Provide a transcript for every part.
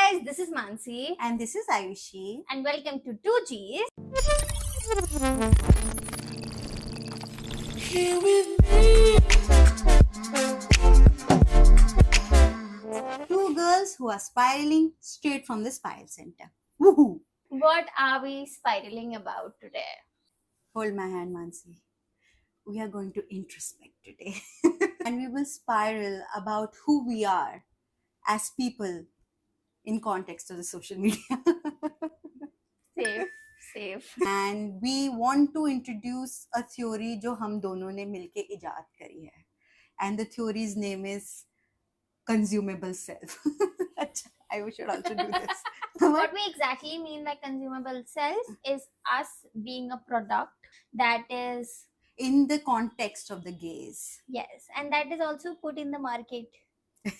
guys, this is Mansi And this is Ayushi. and welcome to 2Gs. Two girls who are spiraling straight from the spiral center. Woohoo! What are we spiraling about today? Hold my hand, Mansi. We are going to introspect today. And we will spiral about who we are as people in context of the social media. Safe. And we want to introduce a theory जो हम दोनों ने मिलके इजाद करी है. And the theory's name is consumable self. I should also do this. What we exactly mean by consumable self is us being a product that is, In the context of the gaze. yes, and that is also put in the market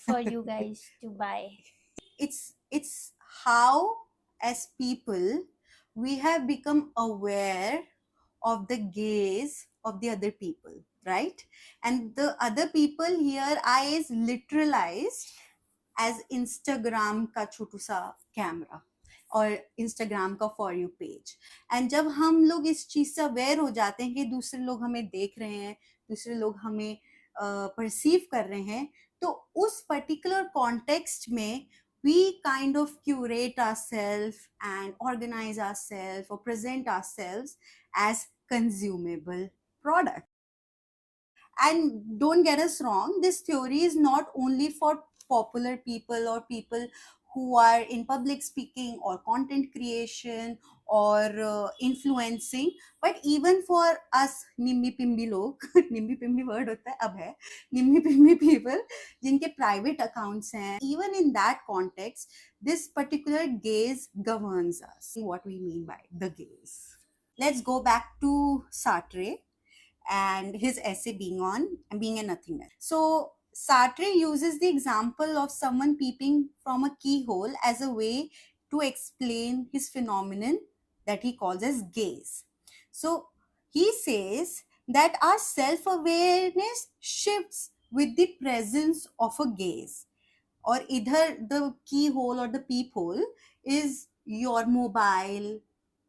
for you guys to buy. It's how as people we have become aware of the gaze of the other people, right? And the other people here I is literalized as Instagram का छोटू सा camera और Instagram का for you page. And जब हम लोग इस चीज से अवेयर हो जाते हैं कि दूसरे लोग हमें देख रहे हैं, दूसरे लोग हमें परसीव कर रहे हैं, तो उस पर्टिकुलर कॉन्टेक्स्ट में we kind of curate ourselves and organize ourselves or present ourselves as consumable product. And don't get us wrong, this theory is not only for popular people or people who are in public speaking or content creation or influencing, but even for us nimbi pimbi log nimbi pimbi word hota hai ab hai nimbi pimbi people jinke private accounts hain, even in that context this particular gaze governs us. What we mean by the gaze, let's go back to Sartre and his essay being a nothingness. So Sartre uses the example of someone peeping from a keyhole as a way to explain his phenomenon that he calls as gaze. So he says that our self-awareness shifts with the presence of a gaze. Or either the keyhole or the peephole is your mobile.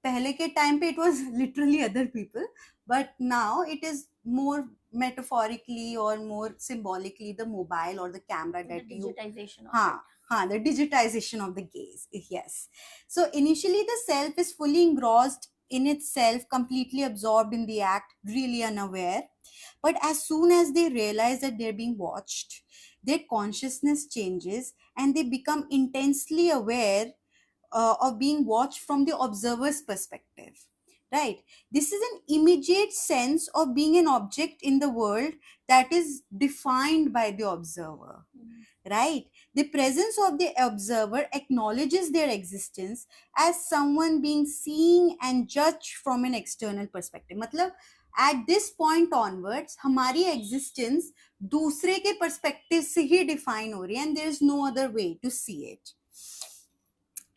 पहले के time पे it was literally other people, but now it is more metaphorically or more symbolically the mobile or the camera that The you digitization of it. the digitization of the gaze. Yes. So initially the self is fully engrossed in itself, completely absorbed in the act, really unaware. But as soon as they realize that they're being watched, their consciousness changes and they become intensely aware of being watched from the observer's perspective. Right? This is an immediate sense of being an object in the world that is defined by the observer. Right? The presence of the observer acknowledges their existence as someone being seen and judged from an external perspective. मतलब at this point onwards हमारी existence दूसरे के perspective से ही define हो रही है and there is no other way to see it.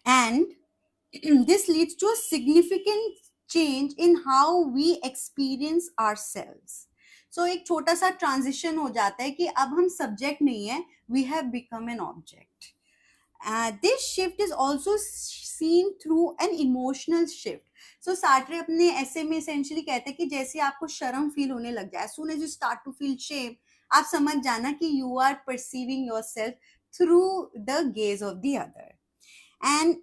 And this leads to a significant change in how we experience ourselves. So एक छोटा सा transition हो जाता है कि अब हम subject नहीं है, we have become an object. This shift is also seen through an emotional shift. So Sartre अपने essay में essentially कहते हैं कि जैसे आपको शर्म feel होने लग जाए, as soon as you start to feel shame, आप समझ जाना कि you are perceiving yourself through the gaze of the other. And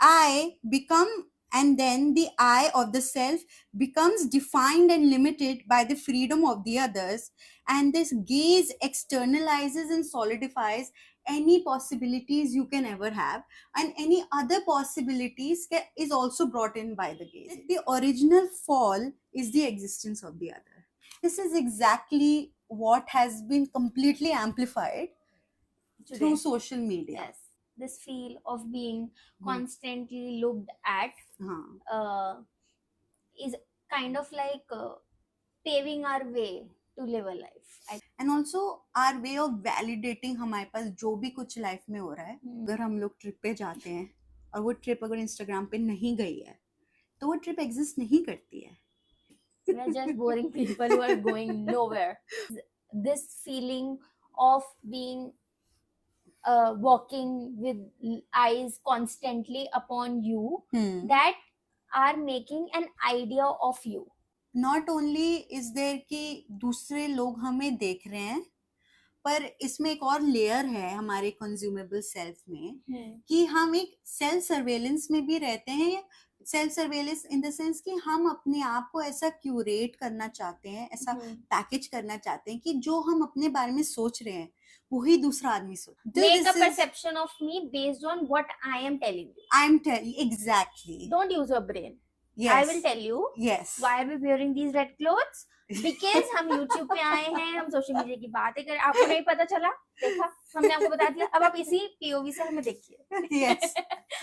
I become, and then the I of the self becomes defined and limited by the freedom of the others, and this gaze externalizes and solidifies any possibilities you can ever have, and any other possibilities is also brought in by the gaze. The original fall is the existence of the other. This is exactly what has been completely amplified Today. through social media. Yes, this feel of being constantly looked at is kind of like paving our way to live a life. And also our way of validating हमारे पास जो भी कुछ life में हो रहा है. अगर हम लोग ट्रिप पे जाते हैं और वो ट्रिप अगर इंस्टाग्राम पे नहीं गई है तो वो ट्रिप एग्जिस्ट नहीं करती है. We're just boring people who are going nowhere. This feeling of being walking with eyes constantly upon you Hmm. that are making an idea of you. Not only is there कि दूसरे लोग हमें देख रहे हैं, पर इसमें एक और लेयर है हमारे कंज्यूमेबल सेल्फ में कि हम एक सेल्फ सर्वेलेंस में भी रहते हैं. Self surveillance in the sense कि हम अपने आप को ऐसा क्यूरेट करना चाहते हैं, ऐसा पैकेज करना चाहते हैं कि जो हम अपने बारे में सोच रहे हैं वही दूसरा आदमी सोच. Make a perception of me based on what I am telling you. I am telling exactly. Don't use your brain. Yes. I will tell you. Yes. Why are we wearing these red clothes? Because हम YouTube पे आए हैं, हम social media की बातें करें. आपको नहीं पता चला? देखा, हमने आपको बता दिया. अब आप इसी POV से हमें देखिए. Yes.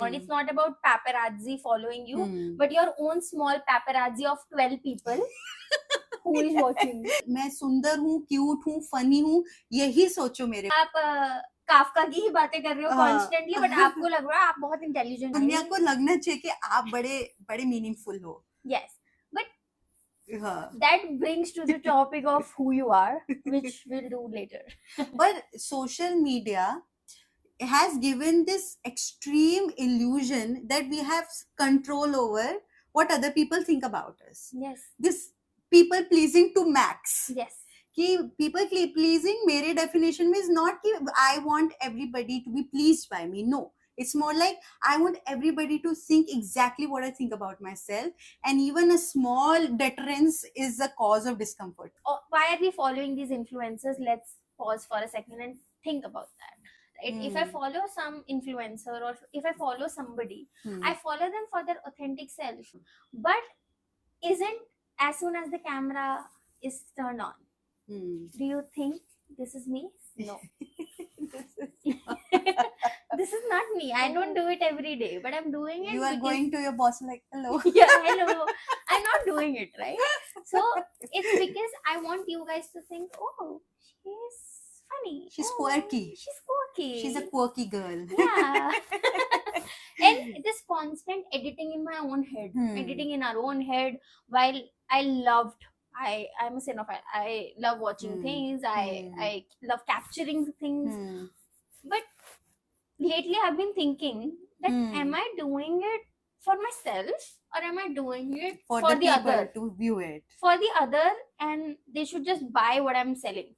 And it's not about paparazzi following you, but your own small paparazzi of 12 people who is watching you. मैं सुंदर हूँ, क्यूट हूँ, फनी हूँ, यही सोचो मेरे. आप काफका की ही बातें कर रहे हो कॉन्स्टेंटली, बट आपको लग रहा है आप बहुत इंटेलिजेंट. दुनिया को लगना चाहिए कि आप बड़े मीनिंगफुल हो. Yes, but that brings to the topic of who you are, which we'll do later. But social media has given this extreme illusion that we have control over what other people think about us. Yes. This people pleasing to max. Yes. कि people pleasing मेरे definition में is not कि I want everybody to be pleased by me. No, it's more like I want everybody to think exactly what I think about myself, and even a small deterrence is a cause of discomfort. Why are we following these influencers? Let's pause for a second and think about that. Right? If I follow some influencer or if I follow somebody, I follow them for their authentic self. But isn't as soon as the camera is turned on, do you think this is me? No. This is not me. I don't do it every day, but I'm doing it. You are going to your boss like, hello. Yeah, hello. I'm not doing it, right? So it's because I want you guys to think, oh, she's funny. She's quirky. She's quirky. She's a quirky girl. Yeah. And this constant editing in my own head, editing in our own head, while I'm a cinephile. I love watching things. I love capturing things. But lately I've been thinking that am I doing it for myself or am I doing it for the other? To view it. For the other, and they should just buy what I'm selling.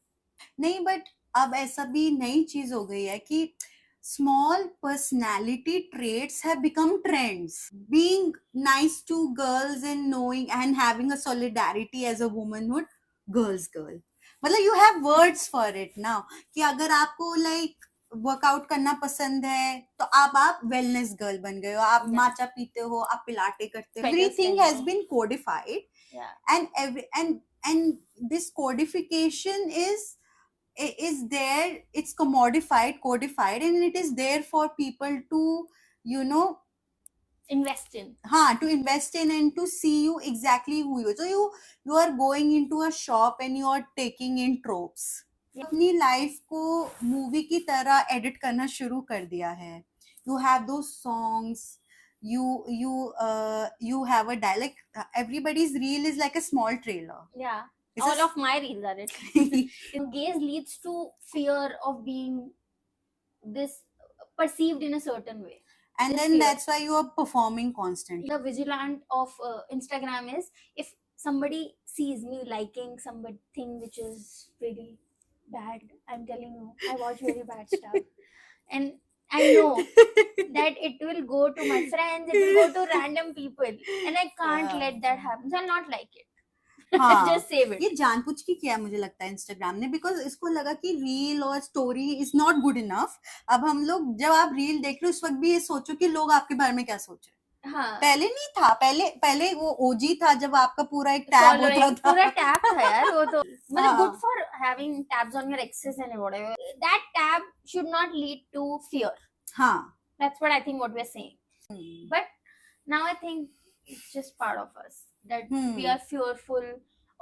नहीं, but अब ऐसा भी नई चीज हो गई है कि small personality traits have become trends. Being nice to girls and knowing and having a solidarity as a womanhood, girls girl. मतलब you have words for it now. कि अगर आपको like वर्कआउट करना पसंद है तो आप वेलनेस गर्ल बन गए हो, आप माचा पीते हो, आप पिलाटे करते हो. Everything has been codified. And this codification is there, it's commodified, codified, and it is there for people to, invest in. To invest in and to see you exactly who you are. So you are going into a shop and you are taking in tropes. अपनी life को movie की तरह edit करना शुरू कर दिया है. You have those songs, you have a dialect. Everybody's reel is like a small trailer. Yeah. All of my reels are it. Gaze leads to fear of being perceived in a certain way. And then that's why you are performing constantly. The vigilant of Instagram is if somebody sees me liking something which is really bad, I'm telling you, I watch very bad stuff. And I know that it will go to my friends, it will go to random people. And I can't let that happen. So I'll not like it. Just save it. ये जानबूझ के किया मुझे लगता है Instagram ने, because इसको लगा कि रील और story is not good enough. अब हम लोग जब आप रील देख रहे हो उस वक्त भी ये सोचो कि लोग आपके बारे में क्या सोच रहे हैं. पहले नहीं था. पहले वो ओजी था जब आपका पूरा एक टैब होता था. पूरा टैब था यार वो तो. मतलब good for having tabs on your exes and whatever. That tab should not lead to fear. That's what I think what we're saying. But now I think it's just part of us that we are fearful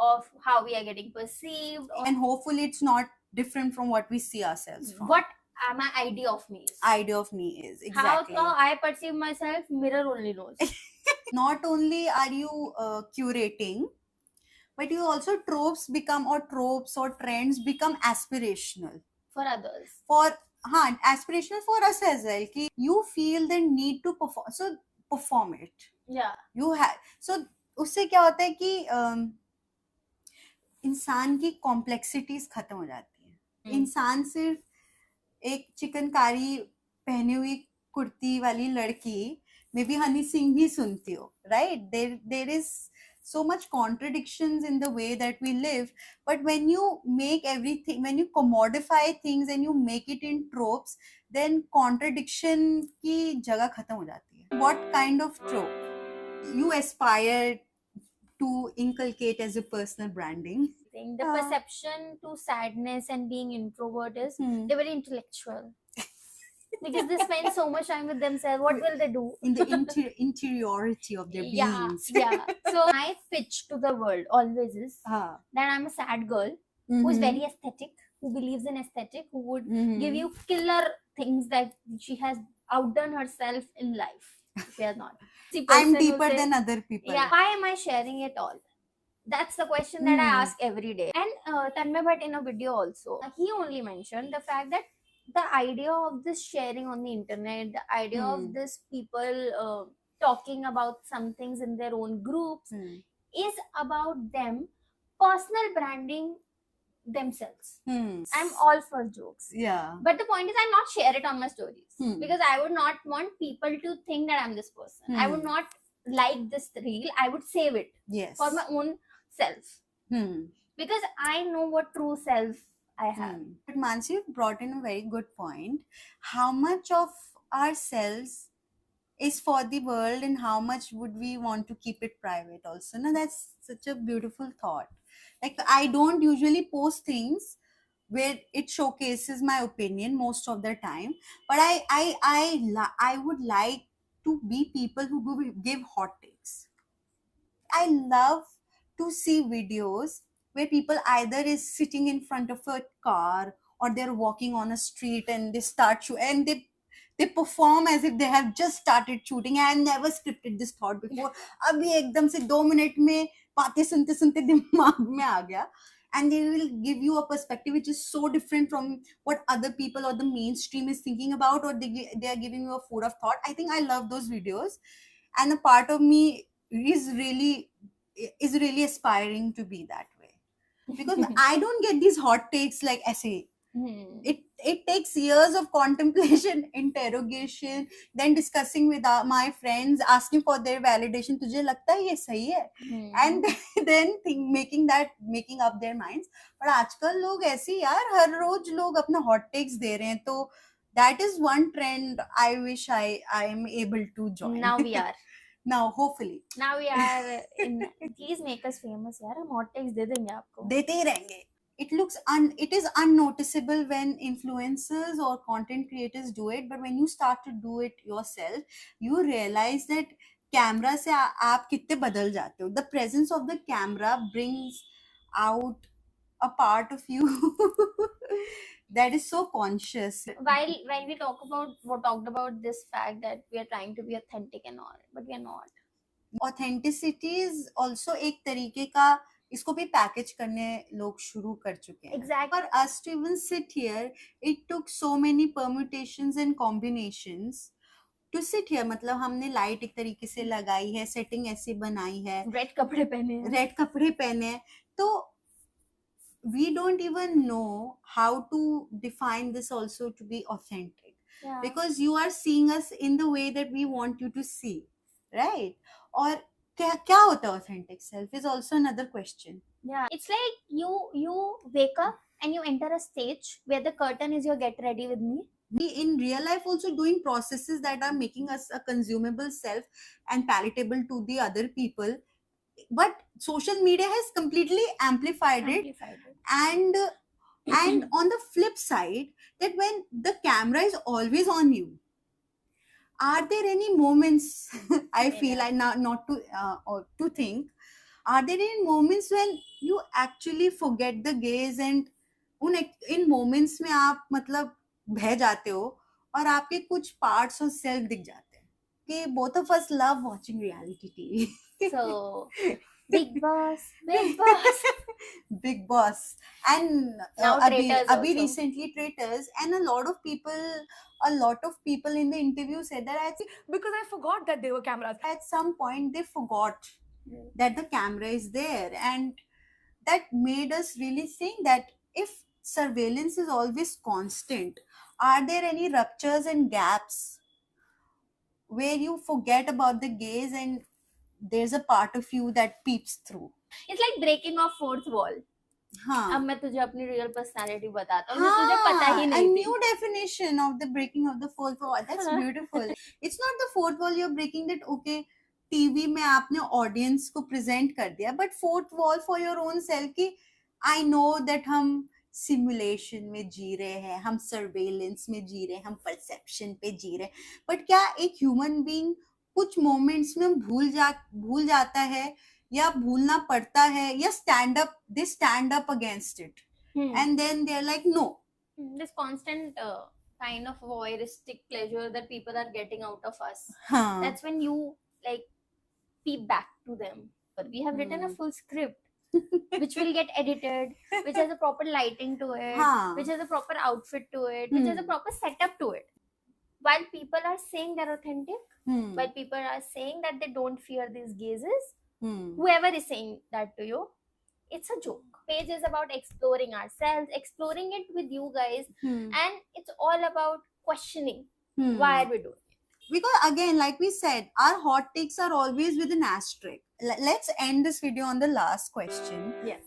of how we are getting perceived, and hopefully it's not different from what we see ourselves from. What my idea of me is exactly how I perceive myself. Mirror only knows. Not only are you curating, but you also tropes or trends become aspirational for others. For हाँ, aspirational for us as well कि you feel the need to perform, so perform it. Yeah. You have, so उससे क्या होता है कि इंसान की complexities खत्म हो जाती है. इंसान सिर्फ एक चिकनकारी पहनी हुई कुर्ती वाली लड़की मे बी हनी सिंह भी सुनती हो, right? There is so much contradictions in the way that we live, but when you make everything, when you commodify things and you make it in tropes, then contradiction की जगह खत्म हो जाती है. What kind of trope you aspire to inculcate as a personal branding? The perception to sadness and being introvert is Hmm. they're very intellectual. Because they spend so much time with themselves. What will they do? In the interiority of their Yeah, beings. yeah. So my pitch to the world always is that I'm a sad girl who's very aesthetic, who believes in aesthetic, who would give you killer things that she has outdone herself in life. She has not. See, I'm person who deeper say, than other people. Yeah, why am I sharing it all? That's the question that I ask every day. And Tanmay Bhatt in a video also, he only mentioned the fact that the idea of this sharing on the internet, the idea of this people talking about some things in their own groups is about them personal branding themselves. I'm all for jokes. Yeah. But the point is, I not share it on my stories because I would not want people to think that I'm this person. I would not like this reel. I would save it. Yes. For my own self. Because I know what true self I have. But Mansi, you brought in a very good point. How much of ourselves is for the world and how much would we want to keep it private also? No, that's such a beautiful thought. Like, I don't usually post things where it showcases my opinion most of the time, but I would like to be people who give hot takes. I love to see videos where people either is sitting in front of a car or they're walking on a street and they start and they perform as if they have just started shooting. I have never scripted this thought before. अभी एकदम से 2 minute में बातें सुनते सुनते दिमाग में आ गया. And they will give you a perspective which is so different from what other people or the mainstream is thinking about, or they are giving you a food of thought. I think I love those videos, and a part of me is really aspiring to be that way, because I don't get these hot takes like essay. It takes years of contemplation, interrogation, then discussing with my friends, asking for their validation. तुझे लगता है ये सही है? And then making up their minds. पर आजकल लोग ऐसे यार हर रोज लोग अपना hot takes दे रहे हैं, तो that is one trend I wish I am able to join. Now we are. Now hopefully. Now we are in. Please make us famous यार, हम hot takes दे देंगे आपको. देते ही रहेंगे. It is unnoticeable when influencers or content creators do it, but when you start to do it yourself, you realize that camera से आप कितने बदल जाते हो. The presence of the camera brings out a part of you that is so conscious. While when we talked about this fact that we are trying to be authentic and all, but we are not. Authenticity is also एक तरीके का, इसको भी package करने लोग शुरू कर चुके हैं. Exactly. For us to even sit here, it took so many permutations and combinations to sit here. मतलब हमने लाइट एक तरीके से लगाई है, सेटिंग ऐसे बनाई है, रेड कपड़े पहने हैं, तो we don't even know how to define this also to be authentic. Yeah. Because you are seeing us in the way that we want you to see, right? Or क्या होता है authentic self is also another question. Yeah, it's like you wake up and you enter a stage where the curtain is your get ready with me. We in real life also doing processes that are making us a consumable self and palatable to the other people, but social media has completely amplified it. And on the flip side, that when the camera is always on you, are there any moments I feel like not to or to think, are there any moments when you actually forget the gaze and in moments में आप मतलब बह जाते हो और आपके कुछ parts of self दिख जाते हैं? कि both of us love watching reality TV. So Big Boss, Big Boss. Big Boss, and Now Traitors Abhi also. recently Traitors, and a lot of people in the interview said that Because I forgot that there were cameras. at some point they forgot Hmm. that the camera is there, and that made us really think that if surveillance is always constant, are there any ruptures and gaps where you forget about the gaze and there's a part of you that peeps through? It's like breaking of fourth wall. हाँ. अब मैं तुझे अपनी real personality बताता हूँ जो तुझे पता ही a नहीं थी. new definition of the breaking of the fourth wall. That's beautiful. It's not the fourth wall you're breaking, that okay, TV में आपने ऑडियंस को प्रेजेंट कर दिया, but fourth wall for your own self की I know that हम simulation में जी रहे हैं, हम सर्वेलेंस में जी रहे हैं, हम परसेप्शन पे जी रहे हैं, बट क्या एक ह्यूमन बीइंग कुछ मोमेंट्स में भूल जाता है या भूलना पड़ता है, या they stand up against it and then they're like no. This constant kind of voyeuristic pleasure that people are getting out of us. हाँ. That's when you like peep back to them. But we have written a full script which will get edited, which has a proper lighting to it, हाँ. which has a proper outfit to it, which has a proper setup to it. While people are saying they're authentic, while people are saying that they don't fear these gazes, whoever is saying that to you, it's a joke. Page is about exploring ourselves, exploring it with you guys, and it's all about questioning why are we doing it. Because again, like we said, our hot takes are always with an asterisk. Let's end this video on the last question. Yes.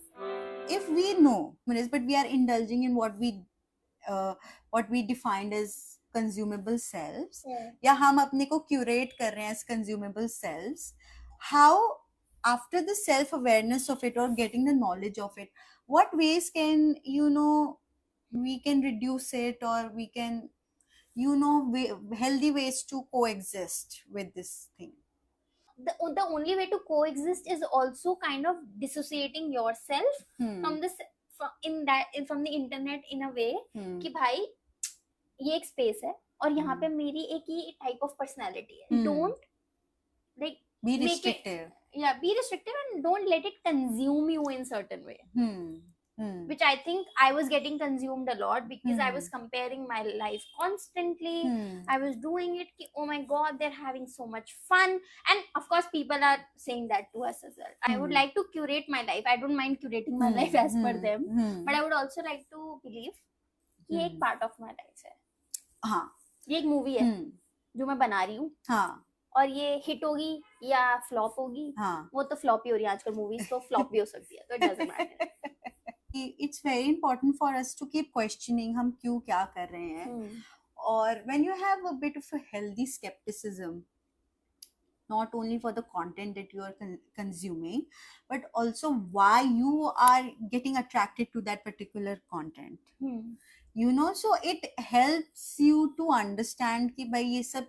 If we know, but we are indulging in what we defined as consumable selves, या हम अपने को curate कर रहे हैं as consumable selves, how after the self-awareness of it or getting the knowledge of it, what ways can we can reduce it, or we can healthy ways to coexist with this thing? The only way to coexist is also kind of dissociating yourself from this from the internet in a way कि भाई ये एक space है और यहाँ पे मेरी एक ये टाइप ऑफ पर्सनालिटी है. Don't like be make restrictive. be restrictive and don't let it consume you in certain way. Which I think I was getting consumed a lot because I was comparing my life constantly. I was doing it ki, oh my god, they're having so much fun, and of course people are saying that to us as well. I would like to curate my life. I don't mind curating my life as per them, but I would also like to believe कि ये एक part of my life है. हाँ. ये एक movie है जो मैं बना रही हूँ. हाँ. और ये हिट होगी या फ्लॉप होगी. हाँ. वो तो फ्लॉप ही हो रही है आजकल मूवीज, तो फ्लॉप भी हो सकती है, तो it doesn't matter. It's very important for us to keep questioning हम क्यों क्या कर रहे हैं. और when you have a bit of a healthy skepticism, not only for the content that you are consuming, but also why you are getting attracted to that particular content. So it helps you to understand कि भाई ये सब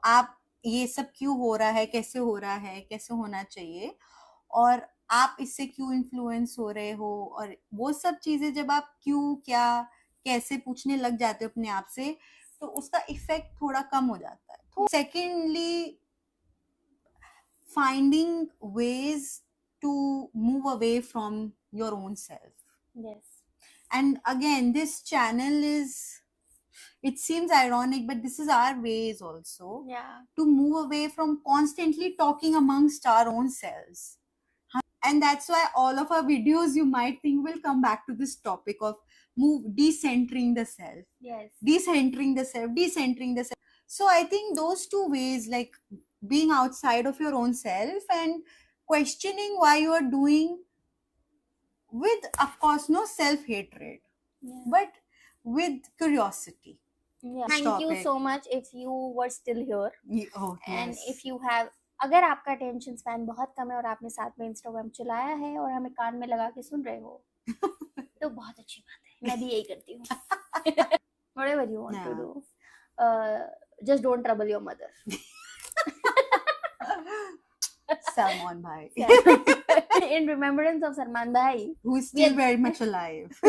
आप ये सब क्यों हो रहा है, कैसे हो रहा है, कैसे होना चाहिए, और आप इससे क्यों इन्फ्लुएंस हो रहे हो, और वो सब चीजें जब आप क्यों क्या कैसे पूछने लग जाते हो अपने आप से, तो उसका इफेक्ट थोड़ा कम हो जाता है. तो secondly, finding ways to move away from your own self. Yes. And again, this channel is, it seems ironic, but this is our ways also to move away from constantly talking amongst our own selves. And that's why all of our videos, you might think, will come back to this topic of decentering the self. Yes. Decentering the self. So I think those two ways, like being outside of your own self and questioning why you are doing, with, of course, no self-hatred, but with curiosity. Thank you so much if you were still here. And Yes. if you have, अगर आपका attention span बहुत कम है और आपने साथ में Instagram चलाया है और हमें कान में लगा के सुन रहे हो, तो बहुत अच्छी बात है. मैं भी यही करती हूँ. Whatever you want to do, just don't trouble your mother. Salman Bhai. In remembrance of Salman Bhai, who is still very much alive.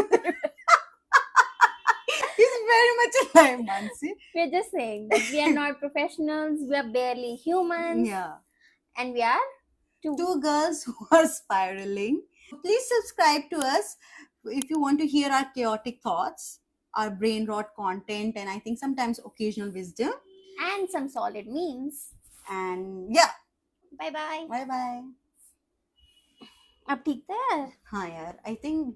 He's very much alive, Mansi. We're just saying that we are not professionals, we are barely humans. Yeah. And we are Two girls who are spiraling. Please subscribe to us if you want to hear our chaotic thoughts, our brain rot content, and I think sometimes occasional wisdom. And some solid memes. And yeah, Bye bye. bye bye. अब ठीक था यार. हाँ यार, I think